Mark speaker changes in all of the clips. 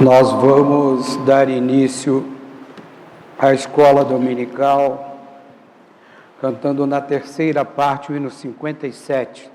Speaker 1: Nós vamos dar início à escola dominical, cantando na terceira parte o hino 57.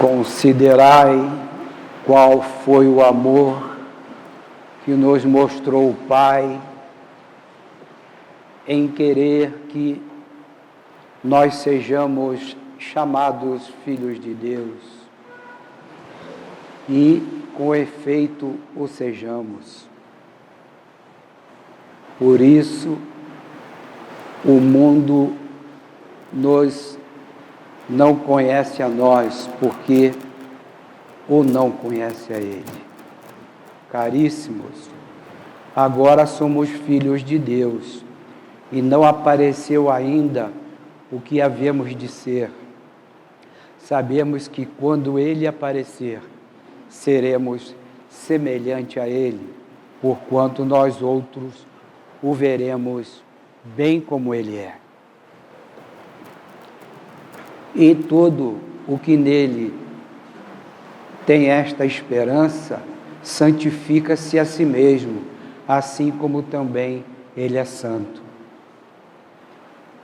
Speaker 1: Considerai qual foi o amor que nos mostrou o Pai em querer que nós sejamos chamados filhos de Deus e, com efeito, o sejamos. Por isso, o mundo não conhece a nós, porque ou não conhece a Ele. Caríssimos, agora somos filhos de Deus e não apareceu ainda o que havemos de ser. Sabemos que quando Ele aparecer, seremos semelhante a Ele, porquanto nós outros o veremos bem como Ele é. E todo o que nele tem esta esperança, santifica-se a si mesmo, assim como também ele é santo.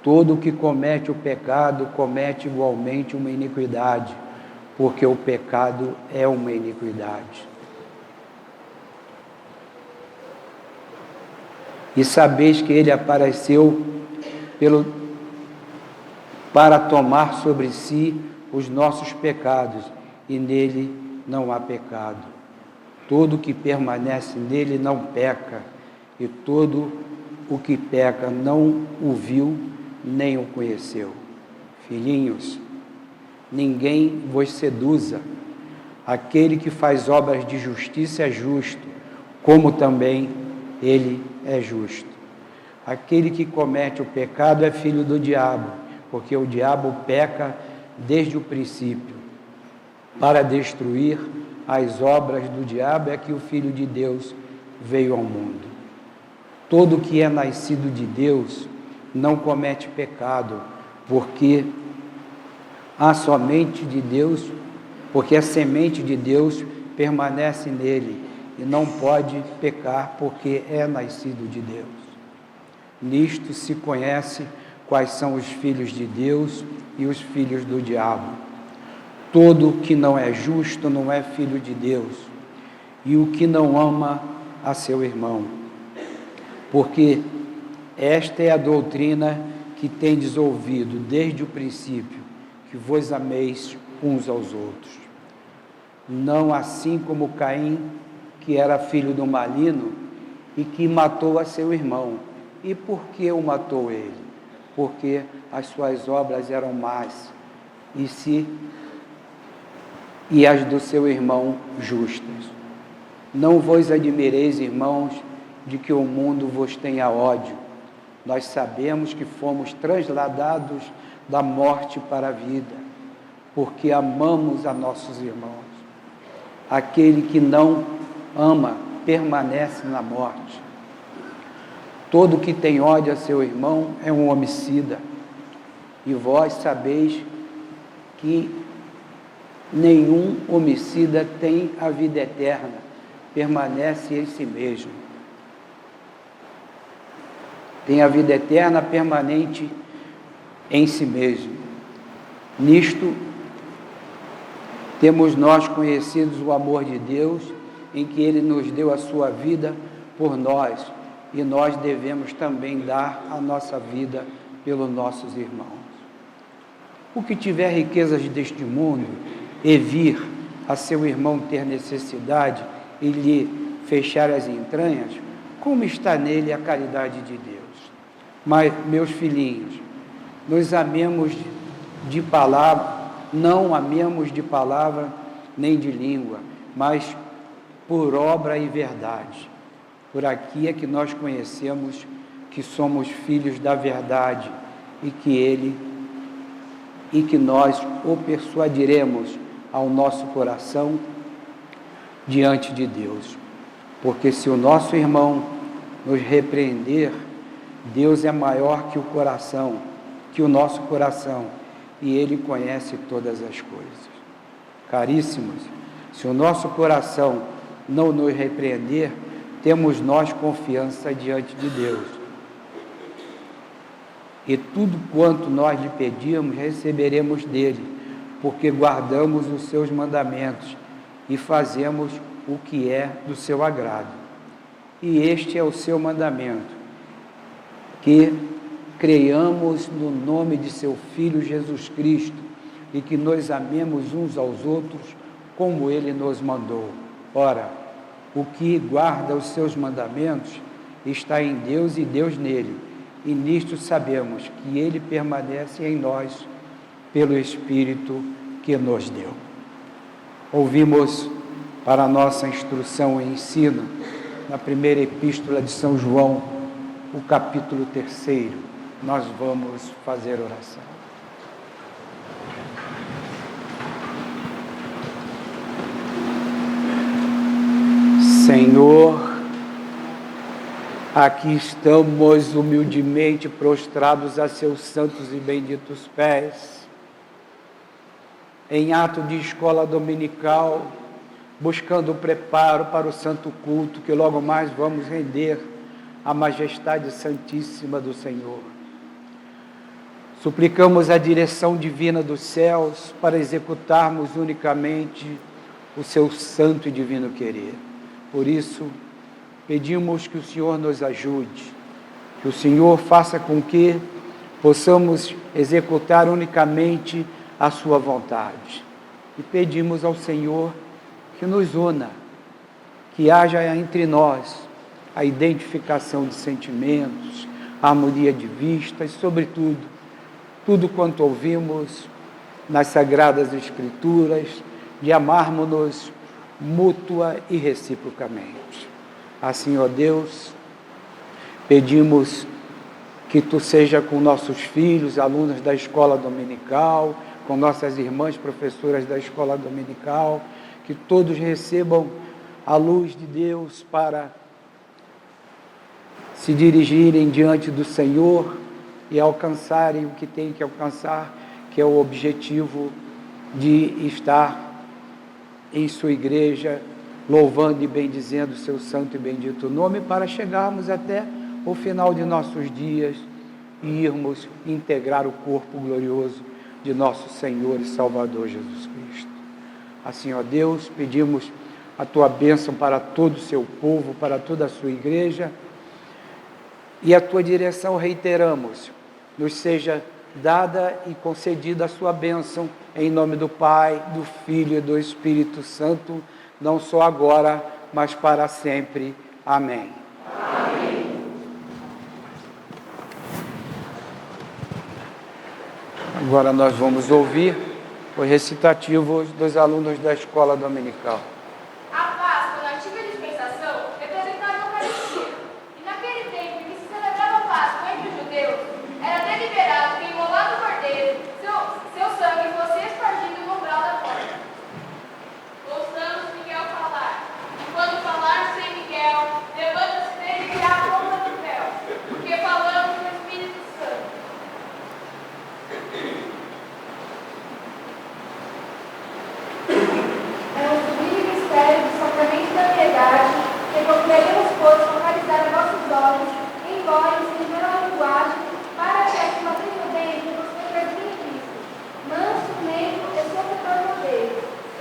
Speaker 1: Todo o que comete o pecado, comete igualmente uma iniquidade, porque o pecado é uma iniquidade. E sabeis que ele apareceu para tomar sobre si os nossos pecados, e nele não há pecado. Todo o que permanece nele não peca, e todo o que peca não o viu, nem o conheceu. Filhinhos, ninguém vos seduza. Aquele que faz obras de justiça é justo, como também ele é justo. Aquele que comete o pecado é filho do diabo, porque o diabo peca desde o princípio. Para destruir as obras do diabo é que o Filho de Deus veio ao mundo. Todo que é nascido de Deus não comete pecado, porque a semente de Deus permanece nele e não pode pecar porque é nascido de Deus. Nisto se conhece quais são os filhos de Deus e os filhos do diabo. Todo que não é justo não é filho de Deus, e o que não ama a seu irmão. Porque esta é a doutrina que tendes ouvido desde o princípio, que vos ameis uns aos outros. Não assim como Caim, que era filho do maligno e que matou a seu irmão. E por que o matou ele? Porque as suas obras eram más e as do seu irmão justas. Não vos admireis, irmãos, de que o mundo vos tenha ódio. Nós sabemos que fomos transladados da morte para a vida, porque amamos a nossos irmãos. Aquele que não ama permanece na morte. Todo que tem ódio a seu irmão é um homicida. E vós sabeis que nenhum homicida tem a vida eterna, permanece em si mesmo. Tem a vida eterna permanente em si mesmo. Nisto temos nós conhecidos o amor de Deus, em que Ele nos deu a sua vida por nós, e nós devemos também dar a nossa vida pelos nossos irmãos. O que tiver riquezas deste mundo e vir a seu irmão ter necessidade e lhe fechar as entranhas, como está nele a caridade de Deus? Mas, meus filhinhos, nos amemos de palavra, não amemos de palavra nem de língua, mas por obra e verdade. Por aqui é que nós conhecemos que somos filhos da verdade e que nós o persuadiremos ao nosso coração diante de Deus. Porque se o nosso irmão nos repreender, Deus é maior que o nosso coração, e Ele conhece todas as coisas. Caríssimos, se o nosso coração não nos repreender, temos nós confiança diante de Deus. E tudo quanto nós lhe pedimos, receberemos dele, porque guardamos os seus mandamentos e fazemos o que é do seu agrado. E este é o seu mandamento, que creiamos no nome de seu Filho Jesus Cristo e que nos amemos uns aos outros como Ele nos mandou. Ora, o que guarda os seus mandamentos está em Deus e Deus nele, e nisto sabemos que Ele permanece em nós pelo Espírito que nos deu. Ouvimos para a nossa instrução e ensino, na primeira epístola de São João, o capítulo 3, nós vamos fazer oração. Senhor, aqui estamos humildemente prostrados a seus santos e benditos pés, em ato de escola dominical, buscando o preparo para o santo culto que logo mais vamos render à majestade santíssima do Senhor. Suplicamos a direção divina dos céus para executarmos unicamente o seu santo e divino querer. Por isso, pedimos que o Senhor nos ajude, que o Senhor faça com que possamos executar unicamente a sua vontade. E pedimos ao Senhor que nos una, que haja entre nós a identificação de sentimentos, a harmonia de vista e, sobretudo, tudo quanto ouvimos nas Sagradas Escrituras, de amarmos-nos mútua e reciprocamente. Assim, ó Deus, pedimos que Tu seja com nossos filhos, alunos da escola dominical, com nossas irmãs professoras da escola dominical, que todos recebam a luz de Deus para se dirigirem diante do Senhor e alcançarem o que têm que alcançar, que é o objetivo de estar em sua igreja, louvando e bendizendo o seu santo e bendito nome, para chegarmos até o final de nossos dias e irmos integrar o corpo glorioso de nosso Senhor e Salvador Jesus Cristo. Assim, ó Deus, pedimos a Tua bênção para todo o seu povo, para toda a sua igreja, e a Tua direção reiteramos, nos seja dada e concedida a sua bênção, em nome do Pai, do Filho e do Espírito Santo, não só agora, mas para sempre. Amém. Agora nós vamos ouvir o recitativo dos alunos da escola dominical.
Speaker 2: A Páscoa, na antiga dispensação, representava a Eucaristia. E naquele tempo em que se celebrava a Páscoa entre os judeus, era deliberado que, imolado o cordeiro, seu sangue fosse espargido no umbral da porta. Ouçamos Miguel falar. E quando falar sem Miguel, levanta-se dele e tira a ponta do véu, porque falamos no Espírito Santo. É um sublime mistério do sacramento da piedade que procuraremos, pois, focalizar a nossos olhos, embora em a linguagem, para que a uma prudente nos pervertir em Cristo. Manso, neutro e sofredor poder.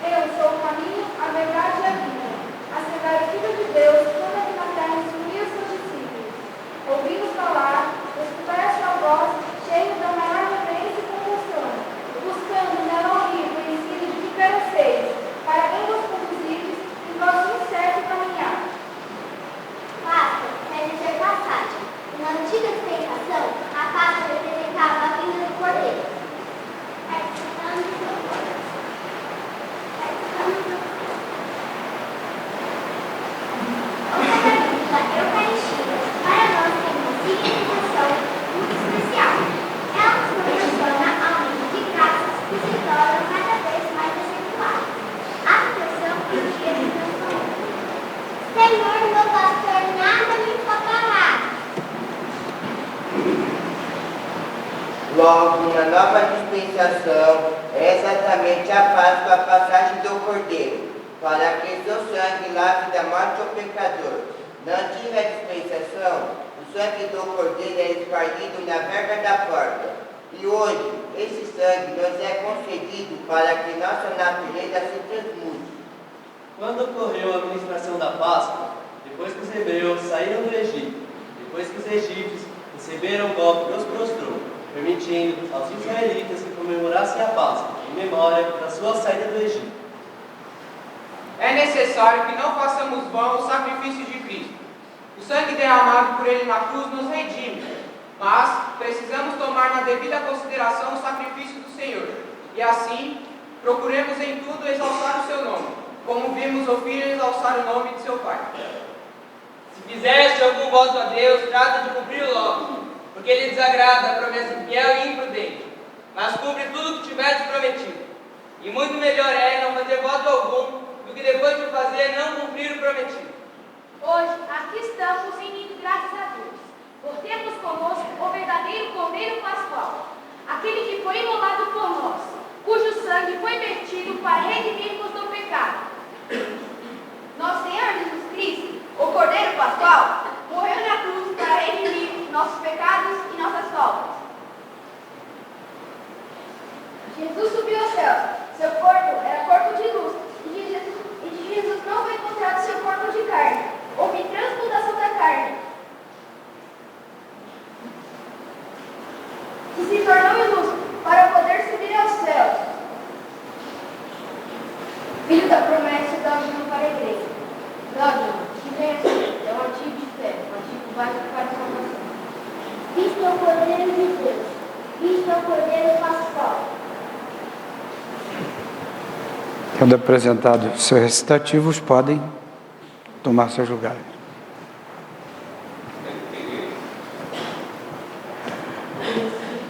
Speaker 2: Eu sou o caminho, a verdade e a vida. Asseverar o Filho de Deus, quando aqui na terra instruir os seus discípulos. Ouvimos falar, escutar a sua voz, cheio da maior reverência e compulsão, buscando nela horrível o ensino de que perecei, para bem vos conduzires em vosso incerto caminhar.
Speaker 3: Páscoa quer dizer passagem. Na antiga dispensação, a Páscoa representava a vinda do Cordeiro. O sacramento da Eucaristia, para nós, tem uma significação muito especial. Ela nos proporciona aumentos de graças que se tornam cada vez mais acentuadas. A proteção e o dia de transformação. Senhor, meu pastor, nada me faltará.
Speaker 4: Logo, na nova dispensação, é exatamente a Páscoa, a passagem do Cordeiro, para que seu sangue lave da morte ao pecador. Na antiga dispensação, o sangue do Cordeiro é espargido na verga da porta. E hoje, esse sangue nos é concedido para que nossa natureza se transmute.
Speaker 5: Quando ocorreu a administração da Páscoa, depois que os hebreus saíram do Egito, depois que os egípcios receberam o golpe que os prostrou, permitindo aos israelitas que comemorassem a Páscoa em memória da sua saída do Egito.
Speaker 6: É necessário que não façamos vão o sacrifício de Cristo. O sangue derramado por Ele na cruz nos redime, mas precisamos tomar na devida consideração o sacrifício do Senhor, e assim procuremos em tudo exaltar o seu nome, como vimos o Filho exaltar o nome de seu Pai.
Speaker 7: Se fizeste algum voto a Deus, trata de cumprir logo, porque Ele desagrada a promessa infiel e imprudente, mas cumpre tudo o que tiveres prometido. E muito melhor é não fazer voto algum, do que depois de fazer não cumprir o prometido.
Speaker 2: Hoje, aqui estamos rendindo graças a Deus, por termos conosco o verdadeiro Cordeiro Pascual, aquele que foi imolado por nós, cujo sangue foi vertido para redimirmos do pecado. Nosso Senhor Jesus Cristo, o Cordeiro Pascual, morreu na cruz para redimir nossos pecados e nossas faltas. Jesus subiu aos céus, seu corpo era corpo de luz, e de Jesus não foi encontrado seu corpo de carne. Houve transmutação da carne, que se tornou ilustre para poder subir aos céus. Filho da promessa, dogma para a igreja. Dogma, que vem a ser, é um artigo de fé, um artigo básico para a salvação.
Speaker 3: Cristo é o Cordeiro de Deus. Cristo é o Cordeiro Pascual.
Speaker 1: Tendo apresentado seus recitativos, podem tomar seus lugares.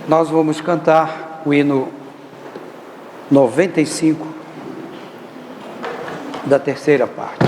Speaker 1: Nós vamos cantar o hino 95 da terceira parte.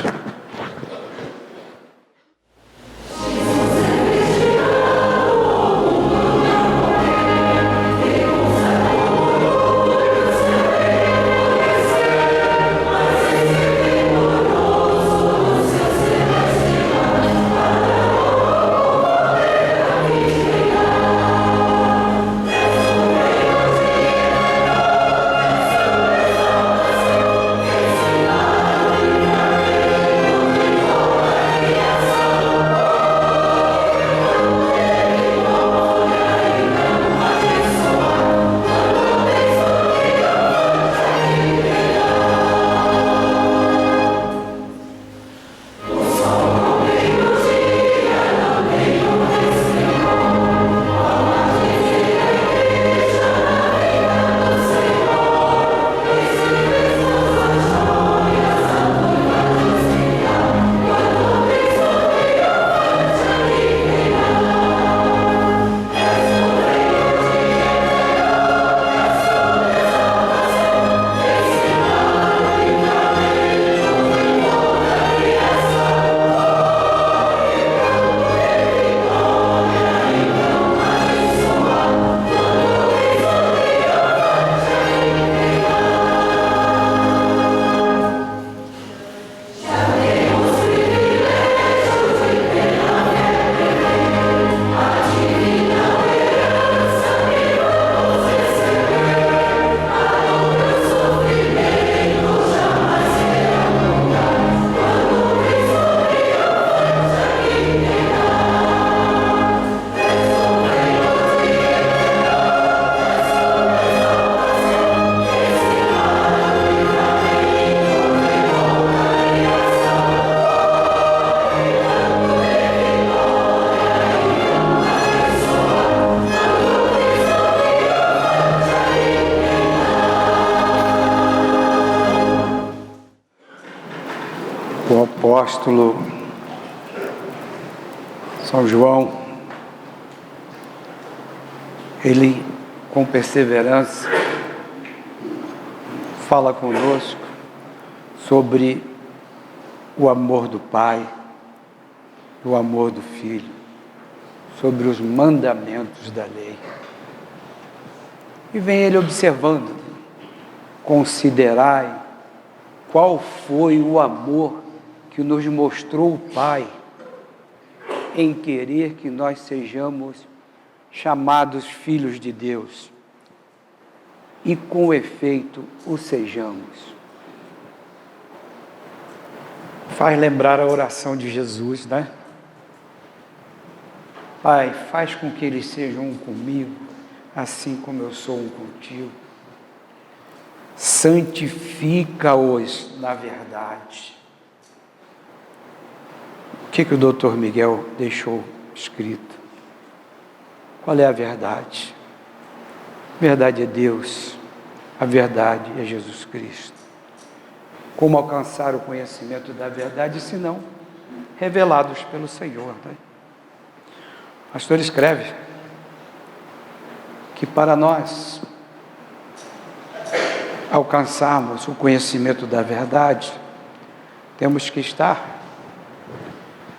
Speaker 1: apóstolo São João, ele com perseverança fala conosco sobre o amor do Pai, o amor do Filho, sobre os mandamentos da lei. E vem ele observando: considerai qual foi o amor que nos mostrou o Pai em querer que nós sejamos chamados filhos de Deus. E com efeito o sejamos. Faz lembrar a oração de Jesus, né? Pai, faz com que eles sejam um comigo, assim como eu sou um contigo. Santifica-os na verdade. O que o Dr. Miguel deixou escrito? Qual é a verdade? A verdade é Deus, a verdade é Jesus Cristo. Como alcançar o conhecimento da verdade, se não revelados pelo Senhor, né? O pastor escreve que para nós alcançarmos o conhecimento da verdade, temos que estar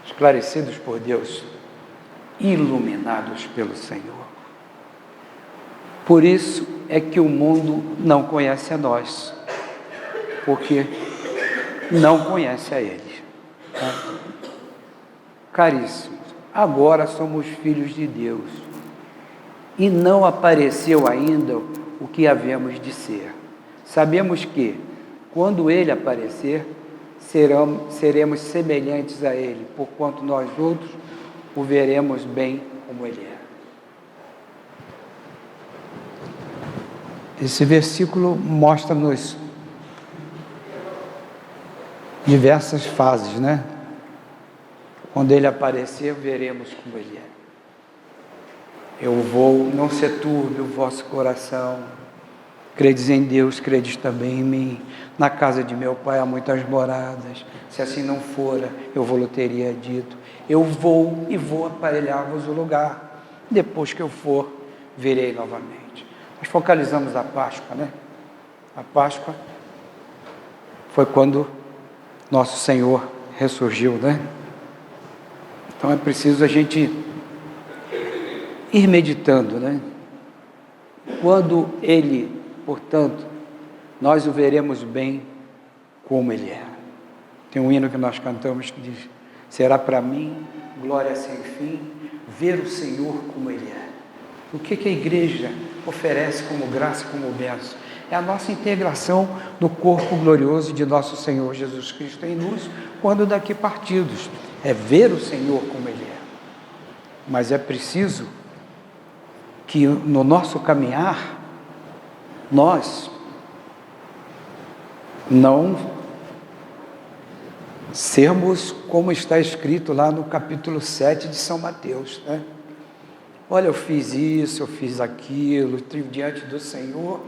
Speaker 1: esclarecidos por Deus, iluminados pelo Senhor. Por isso é que o mundo não conhece a nós, porque não conhece a Ele. Caríssimos, agora somos filhos de Deus e não apareceu ainda o que havemos de ser. Sabemos que, quando Ele aparecer, seremos semelhantes a Ele, porquanto nós outros o veremos bem como Ele é. Esse versículo mostra-nos diversas fases, né? Quando Ele aparecer, veremos como Ele é. Eu vou, não se turbe o vosso coração. Credes em Deus, credes também em mim. Na casa de meu Pai há muitas moradas. Se assim não fora, eu vou-lhe teria dito. Eu vou e vou aparelhar-vos o lugar. Depois que eu for, verei novamente. Nós focalizamos a Páscoa, né? A Páscoa foi quando nosso Senhor ressurgiu, né? Então é preciso a gente ir meditando, né? Quando Ele, portanto, nós o veremos bem como Ele é. Tem um hino que nós cantamos que diz: será para mim glória sem fim ver o Senhor como Ele é. O que a igreja oferece como graça, como bênção? É a nossa integração no corpo glorioso de nosso Senhor Jesus Cristo em nós, quando daqui partidos. É ver o Senhor como Ele é. Mas é preciso que no nosso caminhar, nós não sermos como está escrito lá no capítulo 7 de São Mateus, né? Olha, eu fiz isso, eu fiz aquilo, estive diante do Senhor,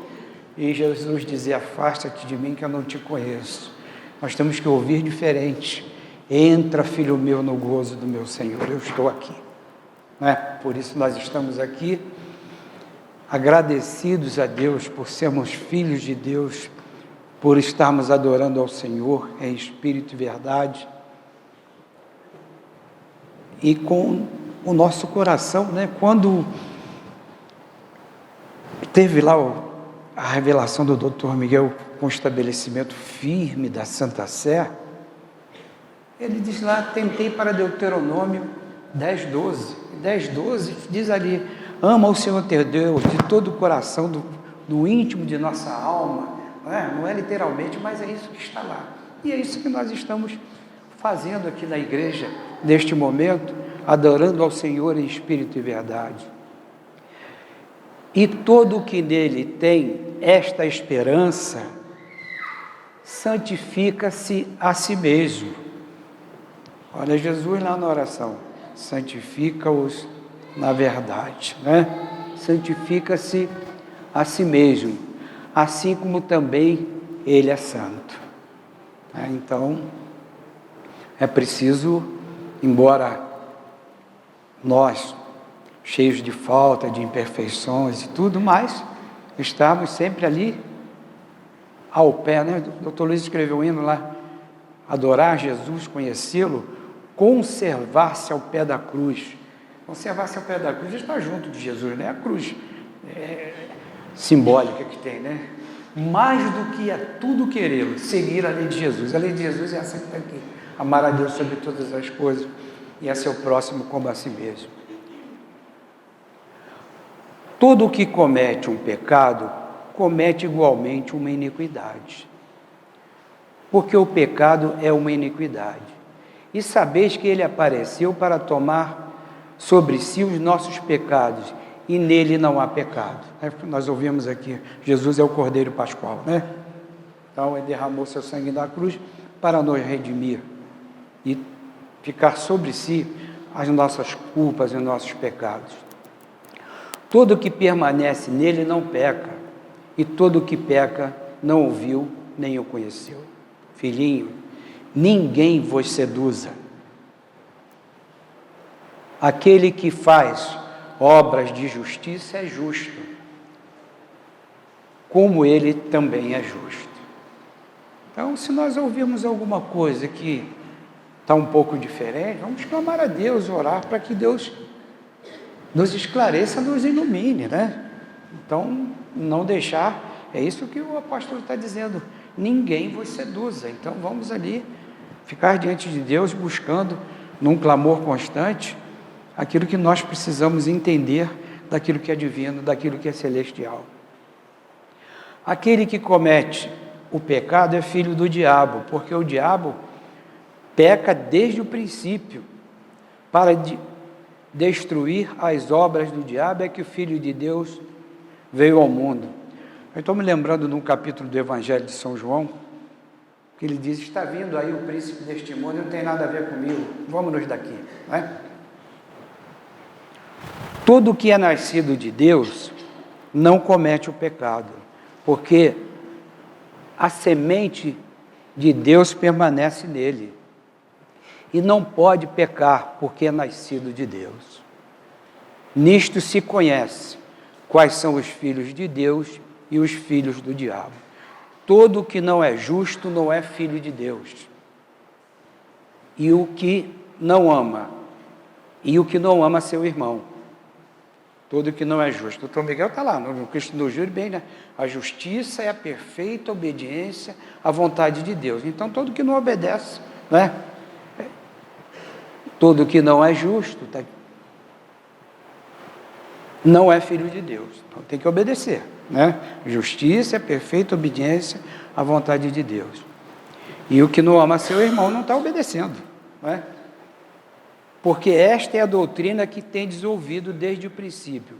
Speaker 1: e Jesus dizia: afasta-te de mim que eu não te conheço. Nós temos que ouvir diferente. Entra, filho meu, no gozo do meu Senhor, eu estou aqui, né? Por isso nós estamos aqui, agradecidos a Deus por sermos filhos de Deus, por estarmos adorando ao Senhor em espírito e verdade, e com o nosso coração, né? Quando teve lá a revelação do Dr. Miguel com o estabelecimento firme da Santa Sé, ele diz lá: tentei para Deuteronômio 10:12. 10:12 diz ali: ama o Senhor teu Deus de todo o coração, do íntimo de nossa alma. Não é literalmente, mas é isso que está lá. E é isso que nós estamos fazendo aqui na igreja, neste momento, adorando ao Senhor em espírito e verdade. E todo o que nele tem esta esperança, santifica-se a si mesmo. Olha Jesus lá na oração: santifica-os na verdade, né? Santifica-se a si mesmo, assim como também Ele é santo. Então, É preciso, embora nós, cheios de falta, de imperfeições e tudo mais, estarmos sempre ali ao pé, né? O Dr. Luiz escreveu um hino lá, adorar Jesus, conhecê-lo, conservar-se ao pé da cruz. Conservar-se ao pé da cruz, está junto de Jesus, né? A cruz simbólica que tem, né? Mais do que a tudo querer, seguir a lei de Jesus. A lei de Jesus é essa que está aqui. Amar a Deus sobre todas as coisas e a seu próximo como a si mesmo. Todo o que comete um pecado, comete igualmente uma iniquidade. Porque o pecado é uma iniquidade. E sabeis que ele apareceu para tomar sobre si os nossos pecados, e nele não há pecado. Nós ouvimos aqui, Jesus é o Cordeiro Pascual, né? Então, ele derramou seu sangue na cruz para nos redimir e ficar sobre si as nossas culpas e os nossos pecados. Todo que permanece nele não peca, e todo que peca não o viu nem o conheceu. Filhinho, ninguém vos seduza. Aquele que faz obras de justiça é justo, como ele também é justo. Então, se nós ouvirmos alguma coisa que está um pouco diferente, vamos clamar a Deus, orar para que Deus nos esclareça, nos ilumine, né? Então, não deixar, é isso que o apóstolo está dizendo, ninguém vos seduza. Então, vamos ali ficar diante de Deus, buscando, num clamor constante, aquilo que nós precisamos entender daquilo que é divino, daquilo que é celestial. Aquele que comete o pecado é filho do diabo, porque o diabo peca desde o princípio. Para destruir as obras do diabo é que o Filho de Deus veio ao mundo. Eu estou me lembrando de um capítulo do Evangelho de São João, que ele diz, está vindo aí o príncipe deste mundo, não tem nada a ver comigo, vamos-nos daqui, não é? Todo que é nascido de Deus não comete o pecado, porque a semente de Deus permanece nele, e não pode pecar, porque é nascido de Deus. Nisto se conhece quais são os filhos de Deus e os filhos do diabo. Todo que não é justo não é filho de Deus. E o que não ama seu irmão. Todo que não é justo. O doutor Miguel está lá, no Cristo do Júri, bem, né? A justiça é a perfeita obediência à vontade de Deus. Então, todo que não obedece, né? Todo que não é justo, tá? Não é filho de Deus. Então, tem que obedecer, né? Justiça é a perfeita obediência à vontade de Deus. E o que não ama seu irmão não está obedecendo, não é? Porque esta é a doutrina que tendes ouvido desde o princípio,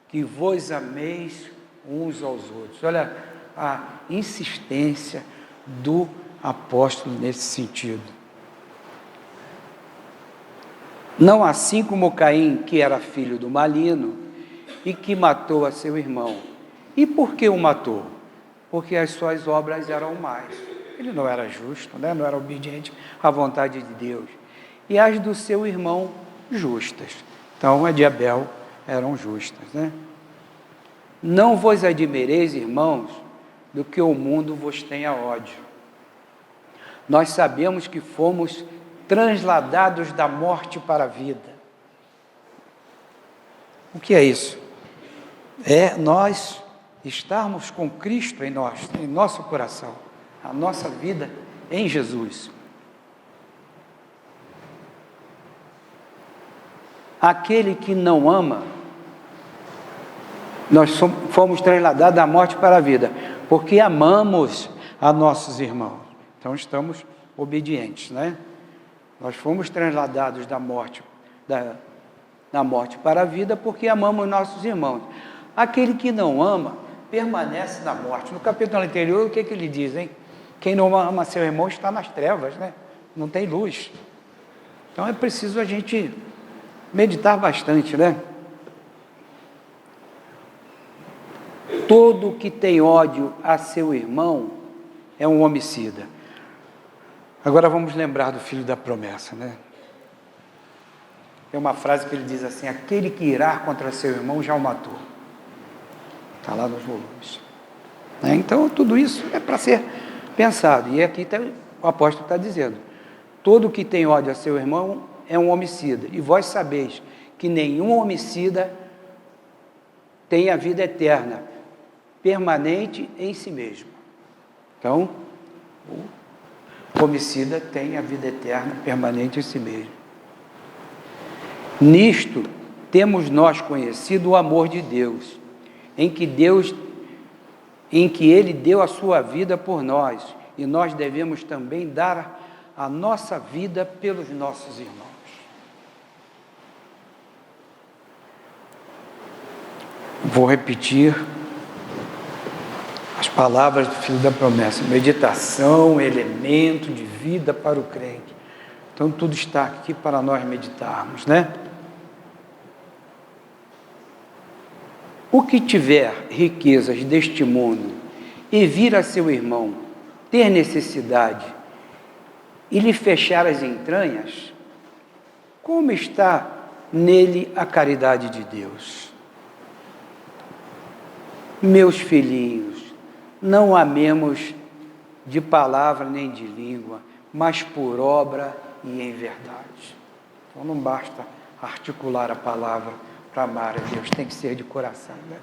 Speaker 1: que vos ameis uns aos outros. Olha a insistência do apóstolo nesse sentido. Não assim como Caim, que era filho do maligno e que matou a seu irmão. E por que o matou? Porque as suas obras eram más. Ele não era justo, né? Não era obediente à vontade de Deus. E as do seu irmão justas. Então, a de Abel eram justas, né? Não vos admireis, irmãos, do que o mundo vos tenha ódio. Nós sabemos que fomos transladados da morte para a vida. O que é isso? É nós estarmos com Cristo em nós, em nosso coração, a nossa vida em Jesus. Aquele que não ama, nós fomos transladados da morte para a vida, porque amamos a nossos irmãos. Então estamos obedientes, né? Nós fomos transladados da morte para a vida, porque amamos nossos irmãos. Aquele que não ama, permanece na morte. No capítulo anterior, o que ele diz, hein? Quem não ama seu irmão está nas trevas, né? Não tem luz. Então é preciso a gente meditar bastante, né? Todo que tem ódio a seu irmão é um homicida. Agora vamos lembrar do filho da promessa, né? Tem uma frase que ele diz assim: aquele que irá contra seu irmão já o matou. Está lá nos volumes. Então, tudo isso é para ser pensado. E aqui o apóstolo está dizendo: todo que tem ódio a seu irmão é um homicida. E vós sabeis que nenhum homicida tem a vida eterna, permanente em si mesmo. Então, o homicida tem a vida eterna, permanente em si mesmo. Nisto temos nós conhecido o amor de Deus, em que Ele deu a sua vida por nós, e nós devemos também dar a nossa vida pelos nossos irmãos. Vou repetir as palavras do filho da promessa: meditação, elemento de vida para o crente. Então tudo está aqui para nós meditarmos, né? O que tiver riquezas deste mundo e vir a seu irmão ter necessidade e lhe fechar as entranhas, como está nele a caridade de Deus? Meus filhinhos, não amemos de palavra nem de língua, mas por obra e em verdade. Então não basta articular a palavra para amar a Deus, tem que ser de coração, né?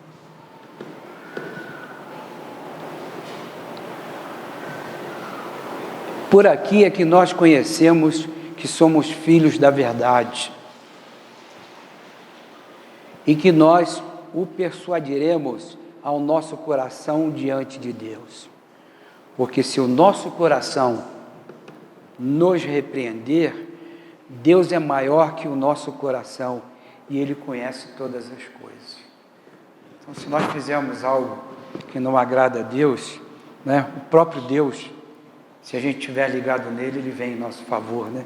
Speaker 1: Por aqui é que nós conhecemos que somos filhos da verdade e que nós o persuadiremos ao nosso coração diante de Deus. Porque se o nosso coração nos repreender, Deus é maior que o nosso coração e Ele conhece todas as coisas. Então, se nós fizermos algo que não agrada a Deus, né, o próprio Deus, se a gente estiver ligado nele, Ele vem em nosso favor, né?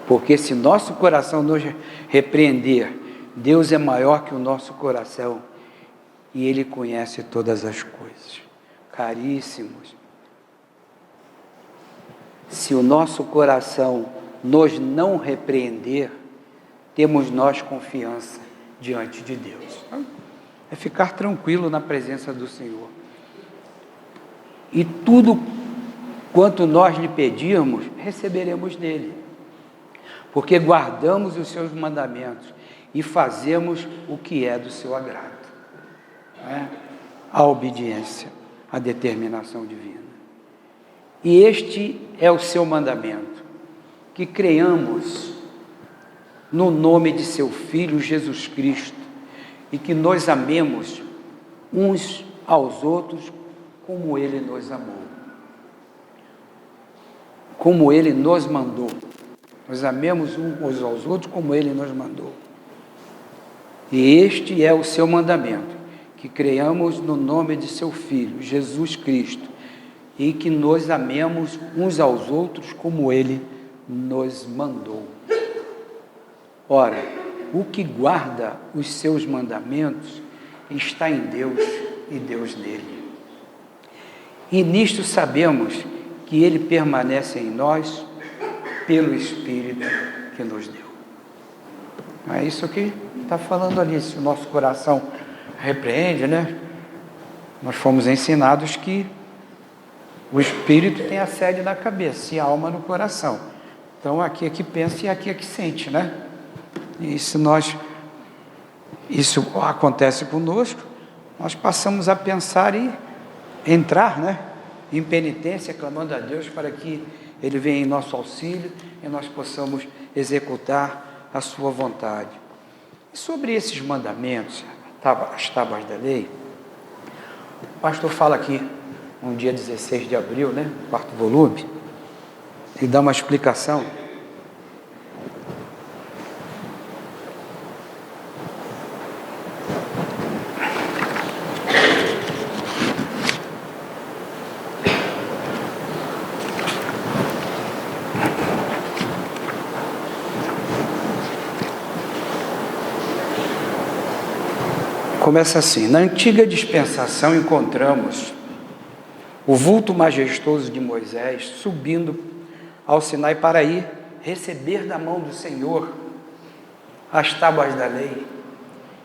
Speaker 1: Porque se nosso coração nos repreender, Deus é maior que o nosso coração e Ele conhece todas as coisas. Caríssimos, se o nosso coração nos não repreender, temos nós confiança diante de Deus. É ficar tranquilo na presença do Senhor. E tudo quanto nós lhe pedirmos, receberemos dele. Porque guardamos os seus mandamentos e fazemos o que é do seu agrado. A obediência, a determinação divina. E este é o seu mandamento, que creiamos no nome de seu Filho Jesus Cristo e que nós amemos uns aos outros como Ele nos amou, como Ele nos mandou. Nós amemos uns aos outros como Ele nos mandou. E este é o seu mandamento, que creiamos no nome de seu Filho, Jesus Cristo, e que nos amemos uns aos outros como Ele nos mandou. Ora, o que guarda os seus mandamentos está em Deus e Deus nele. E nisto sabemos que Ele permanece em nós pelo Espírito que nos deu. É isso que está falando ali, se o nosso coração repreende, né? Nós fomos ensinados que o Espírito tem a sede na cabeça e a alma no coração. Então aqui é que pensa e aqui é que sente, né? E se isso acontece conosco, nós passamos a pensar e entrar, né, em penitência, clamando a Deus para que Ele venha em nosso auxílio e nós possamos executar a sua vontade. E sobre esses mandamentos, as tábuas da lei, o pastor fala aqui, no dia 16 de abril, né, no 4º volume, ele dá uma explicação. Começa assim: na antiga dispensação encontramos o vulto majestoso de Moisés subindo ao Sinai para ir receber da mão do Senhor as tábuas da lei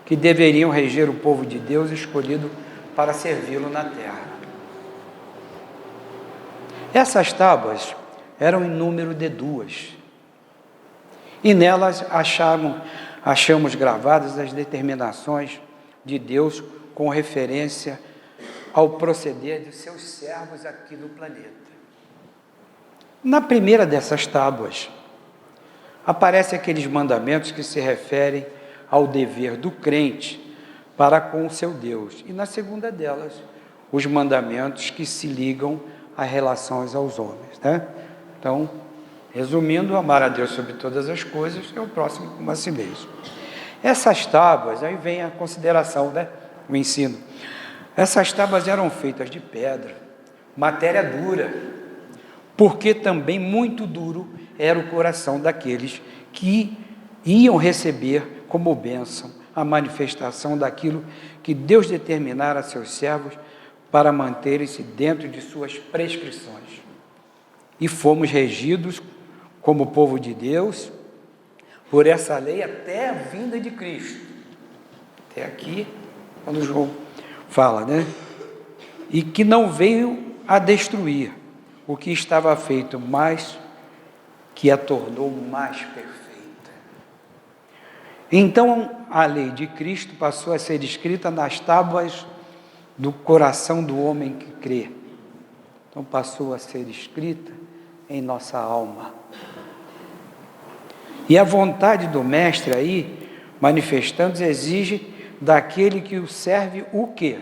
Speaker 1: que deveriam reger o povo de Deus escolhido para servi-lo na terra. Essas tábuas eram em número de 2, e nelas achamos gravadas as determinações de Deus com referência ao proceder de seus servos aqui no planeta. Na primeira dessas tábuas, aparecem aqueles mandamentos que se referem ao dever do crente para com o seu Deus. E na segunda delas, os mandamentos que se ligam às relações aos homens, né? Então, resumindo, amar a Deus sobre todas as coisas e o próximo como a si mesmo. Essas tábuas, aí vem a consideração, né? O ensino. Essas tábuas eram feitas de pedra, matéria dura, porque também muito duro era o coração daqueles que iam receber como bênção a manifestação daquilo que Deus determinara a seus servos para manterem-se dentro de suas prescrições. E fomos regidos como povo de Deus por essa lei até a vinda de Cristo. Até aqui, quando João fala, né? E que não veio a destruir o que estava feito, mas que a tornou mais perfeita. Então, a lei de Cristo passou a ser escrita nas tábuas do coração do homem que crê. Então, passou a ser escrita em nossa alma. E a vontade do Mestre aí, manifestando, exige daquele que o serve o quê?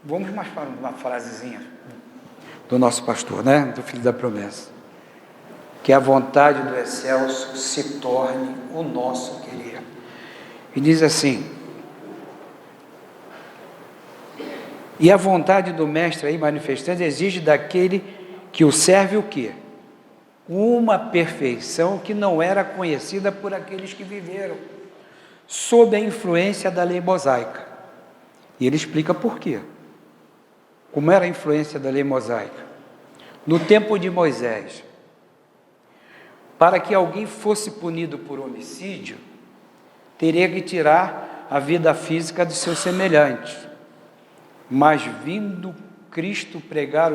Speaker 1: Vamos mais para uma frasezinha do nosso pastor, né? Do Filho da Promessa. Que a vontade do excelso se torne o nosso querer. E diz assim: e a vontade do Mestre aí manifestando exige daquele que o serve o quê? Uma perfeição que não era conhecida por aqueles que viveram sob a influência da lei mosaica. E ele explica por quê. Como era a influência da lei mosaica? No tempo de Moisés, para que alguém fosse punido por homicídio, teria que tirar a vida física dos seus semelhantes. Mas vindo Cristo pregar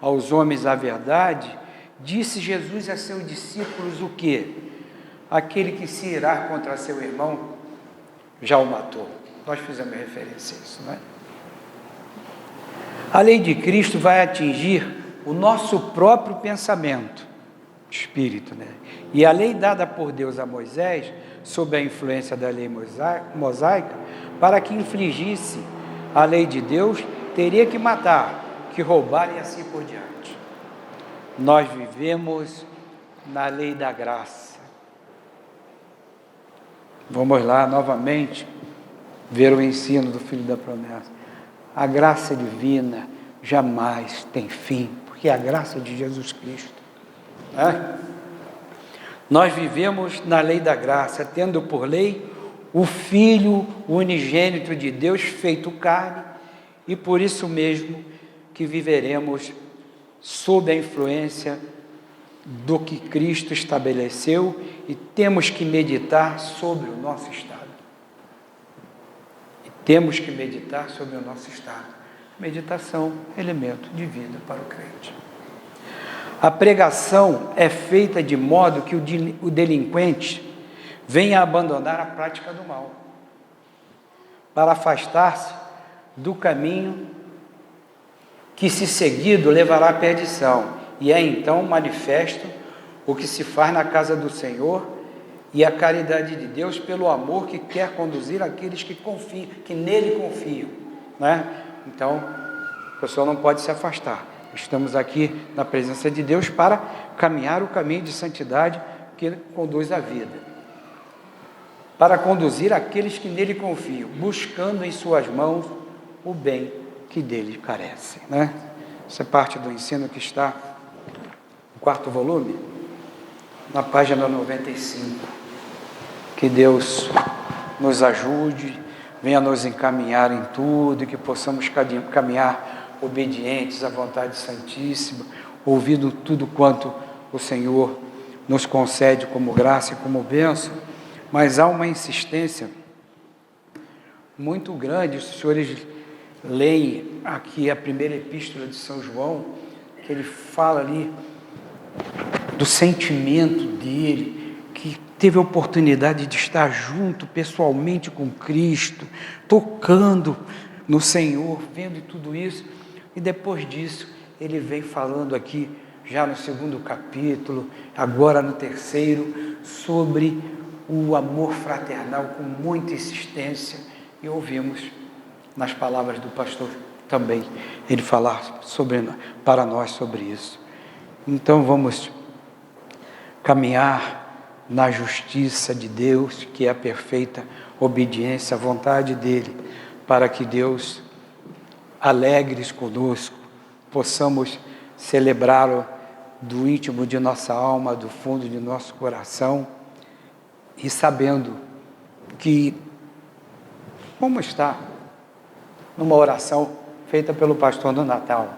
Speaker 1: aos homens a verdade, disse Jesus a seus discípulos o quê? Aquele que se irá contra seu irmão, já o matou. Nós fizemos referência a isso, não é? A lei de Cristo vai atingir o nosso próprio pensamento, espírito, né? E a lei dada por Deus a Moisés, sob a influência da lei mosaica, para que infligisse a lei de Deus, teria que matar, que roubar e assim por diante. Nós vivemos na lei da graça. Vamos lá novamente ver o ensino do Filho da Promessa. A graça divina jamais tem fim, porque é a graça de Jesus Cristo. Né? Nós vivemos na lei da graça, tendo por lei o Filho unigênito de Deus feito carne, e por isso mesmo que viveremos sob a influência do que Cristo estabeleceu e temos que meditar sobre o nosso estado. Temos que meditar sobre o nosso estado. Meditação, elemento de vida para o crente. A pregação é feita de modo que o delinquente venha a abandonar a prática do mal, para afastar-se do caminho que, se seguido, levará à perdição. E é então manifesto o que se faz na casa do Senhor e a caridade de Deus pelo amor que quer conduzir aqueles que confiam, que nele confiam, né? Então, a pessoa não pode se afastar. Estamos aqui na presença de Deus para caminhar o caminho de santidade que conduz à vida, para conduzir aqueles que nele confiam, buscando em suas mãos o bem que dele carecem, né? Essa é parte do ensino que está no 4º volume, na página 95. Que Deus nos ajude venha nos encaminhar em tudo, e que possamos caminhar obedientes à vontade santíssima, ouvindo tudo quanto o Senhor nos concede como graça e como bênção. Mas há uma insistência muito grande. Os senhores leem aqui a primeira epístola de São João, que ele fala ali do sentimento dele, que teve a oportunidade de estar junto pessoalmente com Cristo, tocando no Senhor, vendo tudo isso, e depois disso ele vem falando aqui, já no 2º capítulo, agora no 3º, sobre o amor fraternal com muita insistência, e ouvimos nas palavras do pastor também ele falar para nós sobre isso. Então vamos caminhar na justiça de Deus, que é a perfeita obediência à vontade dele, para que Deus, alegres conosco, possamos celebrá-lo do íntimo de nossa alma, do fundo de nosso coração, e sabendo que, como está numa oração feita pelo pastor no Natal,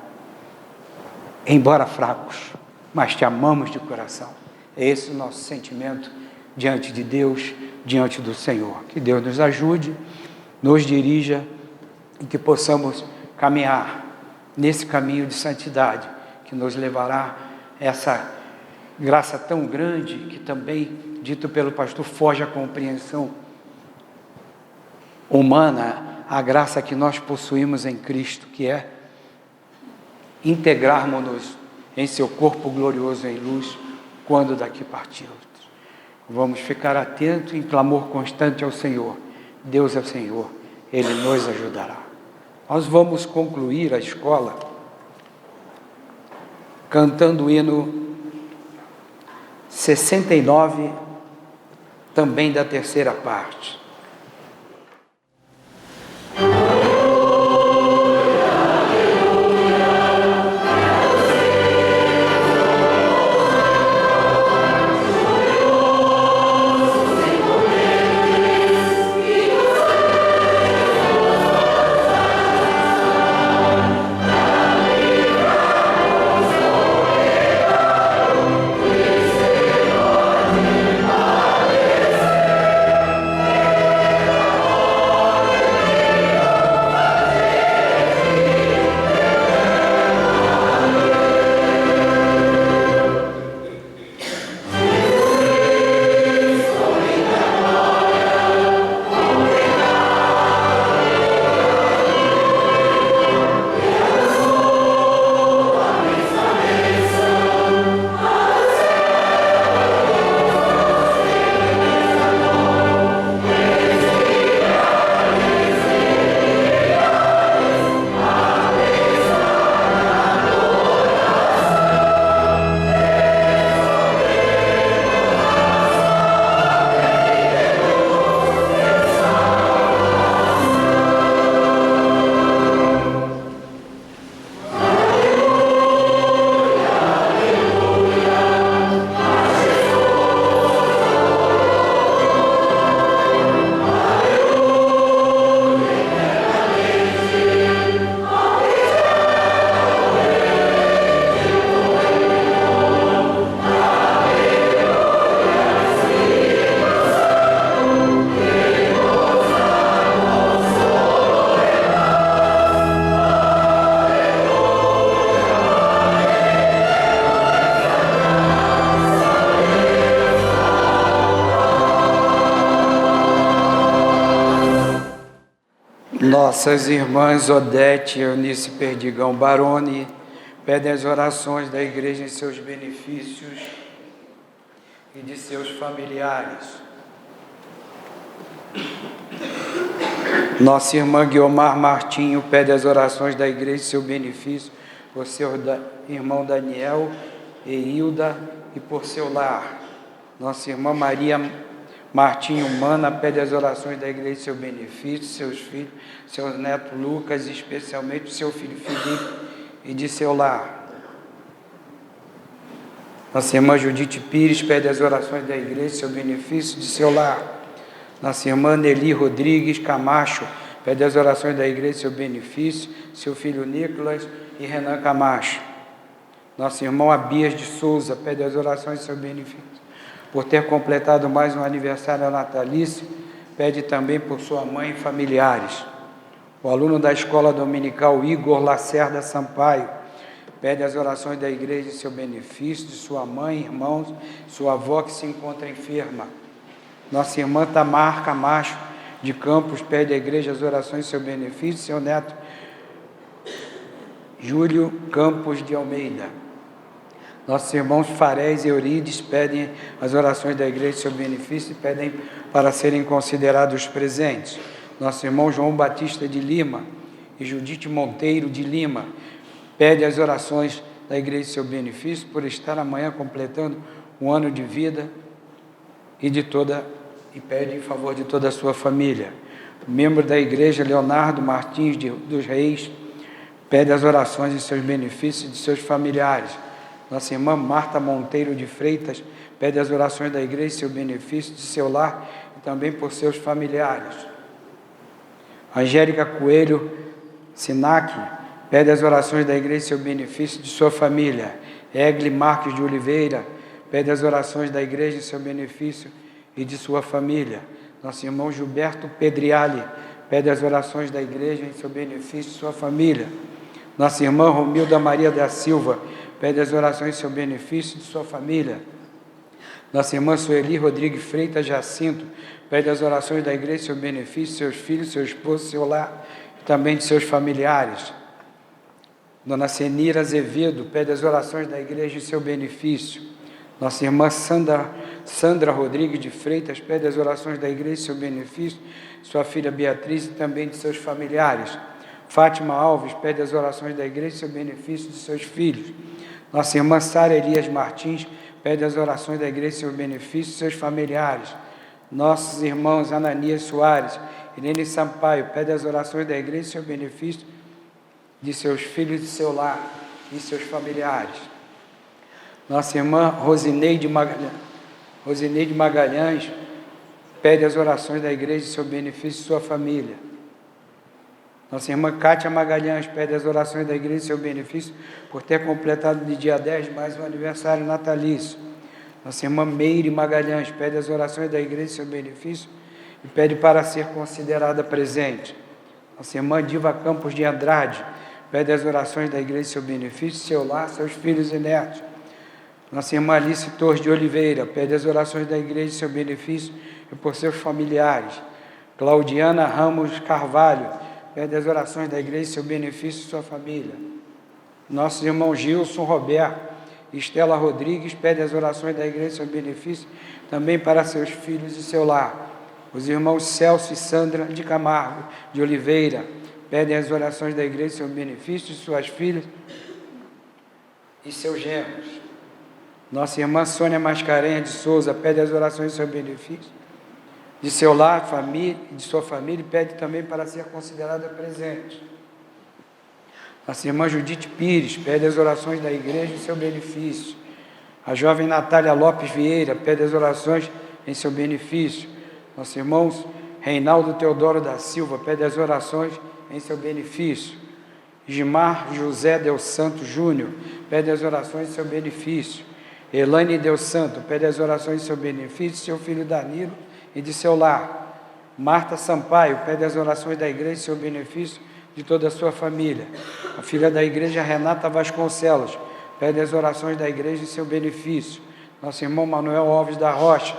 Speaker 1: embora fracos, mas te amamos de coração. É esse o nosso sentimento diante de Deus, diante do Senhor. Que Deus nos ajude, nos dirija, e que possamos caminhar nesse caminho de santidade, que nos levará a essa graça tão grande, que também, dito pelo pastor, foge à compreensão humana, a graça que nós possuímos em Cristo, que é integrarmos-nos em seu corpo glorioso em luz, quando daqui partirmos. Vamos ficar atentos em clamor constante ao Senhor. Deus é o Senhor, Ele nos ajudará. Nós vamos concluir a escola cantando o hino 69, também da 3ª parte. Nossas irmãs Odete e Eunice Perdigão Baroni pedem as orações da igreja em seus benefícios e de seus familiares. Nossa irmã Guiomar Martinho pede as orações da igreja em seu benefício, por seu irmão Daniel e Hilda e por seu lar. Nossa irmã Maria Martinho Mana pede as orações da igreja em seu benefício, seus filhos, seu neto Lucas, e especialmente o seu filho Felipe e de seu lar. Nossa irmã Judite Pires pede as orações da igreja em seu benefício, de seu lar. Nossa irmã Nelly Rodrigues Camacho pede as orações da igreja em seu benefício, seu filho Nicolas e Renan Camacho. Nosso irmão Abias de Souza pede as orações em seu benefício, por ter completado mais um aniversário natalício, pede também por sua mãe e familiares. O aluno da escola dominical Igor Lacerda Sampaio pede as orações da igreja em seu benefício, de sua mãe, irmãos, sua avó que se encontra enferma. Nossa irmã Tamar Camacho de Campos pede à igreja as orações em seu benefício, seu neto Júlio Campos de Almeida. Nossos irmãos Farés e Eurides pedem as orações da igreja em seu benefício e pedem para serem considerados presentes. Nosso irmão João Batista de Lima e Judite Monteiro de Lima pede as orações da igreja em seu benefício por estar amanhã completando um ano de vida e pede em favor de toda a sua família. O membro da igreja Leonardo Martins dos Reis pede as orações em seus benefícios e de seus familiares. Nossa irmã Marta Monteiro de Freitas pede as orações da igreja em seu benefício, de seu lar e também por seus familiares. Angélica Coelho Sinac pede as orações da igreja em seu benefício, de sua família. Egli Marques de Oliveira pede as orações da igreja em seu benefício e de sua família. Nosso irmão Gilberto Pedriali pede as orações da igreja em seu benefício e de sua família. Nossa irmã Romilda Maria da Silva pede as orações em seu benefício e de sua família. Nossa irmã Sueli Rodrigues Freitas Jacinto pede as orações da igreja em seu benefício, seus filhos, seu esposo, seu lar e também de seus familiares. Dona Senira Azevedo pede as orações da igreja em seu benefício. Nossa irmã Sandra Rodrigues de Freitas pede as orações da igreja em seu benefício, sua filha Beatriz e também de seus familiares. Fátima Alves pede as orações da igreja em seu benefício de seus filhos. Nossa irmã Sara Elias Martins pede as orações da igreja em seu benefício de seus familiares. Nossos irmãos Ananias Soares e Irene Sampaio pede as orações da igreja em seu benefício de seus filhos, de seu lar e seus familiares. Nossa irmã Rosineide Magalhães pede as orações da igreja em seu benefício de sua família. Nossa irmã Cátia Magalhães pede as orações da igreja em seu benefício por ter completado de dia 10 mais um aniversário natalício. Nossa irmã Meire Magalhães pede as orações da igreja em seu benefício e pede para ser considerada presente. Nossa irmã Diva Campos de Andrade pede as orações da igreja em seu benefício, seu lar, seus filhos e netos. Nossa irmã Alice Torres de Oliveira pede as orações da igreja em seu benefício e por seus familiares. Claudiana Ramos Carvalho pede as orações da igreja em seu benefício e sua família. Nossos irmãos Gilson Roberto e Estela Rodrigues pede as orações da igreja em seu benefício, também para seus filhos e seu lar. Os irmãos Celso e Sandra de Camargo de Oliveira pedem as orações da igreja em seu benefício de suas filhas e seus genros. Nossa irmã Sônia Mascarenhas de Souza pede as orações em seu benefício de seu lar, família, de sua família, e pede também para ser considerada presente. Nossa irmã Judite Pires pede as orações da igreja em seu benefício. A jovem Natália Lopes Vieira pede as orações em seu benefício. Nossos irmãos Reinaldo Teodoro da Silva pede as orações em seu benefício. Gimar José Del Santo Júnior pede as orações em seu benefício. Elaine Del Santo pede as orações em seu benefício, seu filho Danilo e de seu lar. Marta Sampaio pede as orações da igreja em seu benefício de toda a sua família. A filha da igreja Renata Vasconcelos pede as orações da igreja em seu benefício. Nosso irmão Manuel Alves da Rocha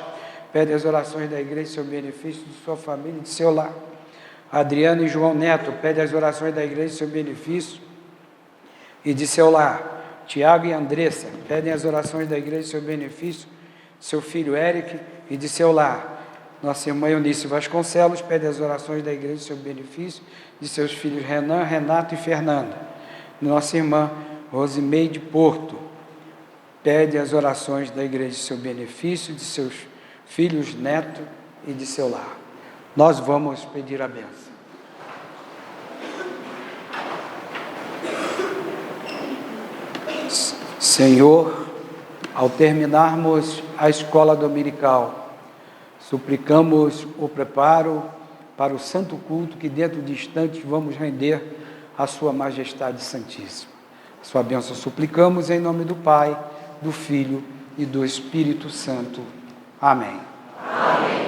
Speaker 1: pede as orações da igreja em seu benefício de sua família e de seu lar. Adriano e João Neto pede as orações da igreja em seu benefício e de seu lar. Tiago e Andressa pedem as orações da igreja em seu benefício, seu filho Eric e de seu lar. Nossa irmã Eunice Vasconcelos pede as orações da igreja em seu benefício, de seus filhos Renan, Renato e Fernanda. Nossa irmã Rosimeide Porto pede as orações da igreja em seu benefício, de seus filhos, neto e de seu lar. Nós vamos pedir a bênção. Senhor, ao terminarmos a escola dominical, Suplicamos o preparo para o santo culto que dentro de instantes vamos render à Sua Majestade Santíssima. Sua bênção suplicamos em nome do Pai, do Filho e do Espírito Santo. Amém.
Speaker 2: Amém.